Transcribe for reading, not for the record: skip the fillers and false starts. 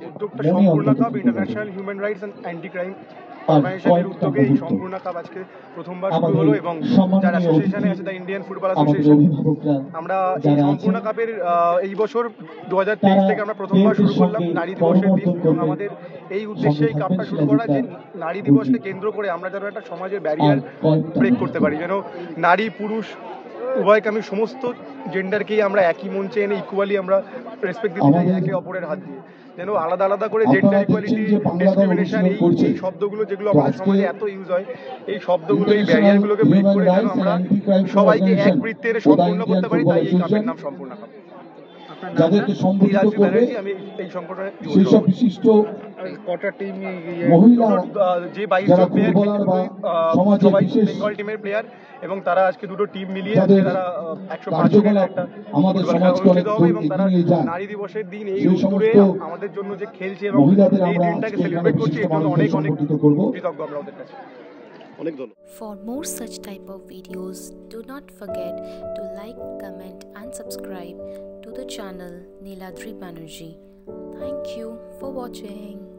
উদ্যোগটা সম্পূর্ণ cup international human rights and anti crime অর্গানাইজেশনের উদ্যোগে এই সম্পূর্ণ কাপ আজকে প্রথমবার শুরু হলো এবং যার অ্যাসোসিয়েশনে আছে দ্য ইন্ডিয়ান ফুটবল অ্যাসোসিয়েশন। আমরা এই সম্পূর্ণ কাপের এই বছর 2023 থেকে আমরা প্রথমবার শুরু করলাম নারী দিবসের দিন, এবং আমাদের এই উদ্দেশ্যে এই কাপটা শুরু করা যে নারী দিবসকে কেন্দ্র করে আমরা যেন একটা সমাজের ব্যারিয়ার ব্রেক করতে পারি, যেন নারী পুরুষ উভয়কে আমি সমস্ত জেন্ডারকেই আমরা একই মঞ্চে এনে ইকুয়ালি আমরা রেসপেক্ট দিতে চাই একে অপরের হাত দিয়ে, যেন আলাদা আলাদা করে জেন্ডার ইকুয়ালিটি, ডিসক্রিমিনেশন এই শব্দগুলো যেগুলো আমাদের সমাজে এত ইউজ হয়, এই শব্দগুলো এই ব্যারিয়ারগুলোকে ব্রেক করে যেন আমরা সবাইকে এক বৃত্তে এনে সম্পূর্ণ করতে পারি, তাই এই কাপের নাম সম্পূর্ণ কাপ। যাদেরকে সম্বোধিত করবে আমি এই সংগঠনের সেসব বিশিষ্ট কটা টিম মহিলা যে 22 জন প্লেয়ার সবাই বেঙ্গল টিমের প্লেয়ার, এবং তারা আজকে দুটো টিম মিলিয়ে আজকে তারা 105 জনের একটা আমাদের সমাজকে অনেক হবে, এবং তারা নারী দিবসের দিন এই উত্তরে আমাদের জন্য যে খেলছে এবং এই দিনটাকে সেলিব্রেট করছে, এর জন্য অনেক অনেক কৃতজ্ঞ আমরা ওদের কাছে। For more such type of videos, do not forget to like, comment and subscribe to the channel Neeladri Banerjee. Thank you for watching.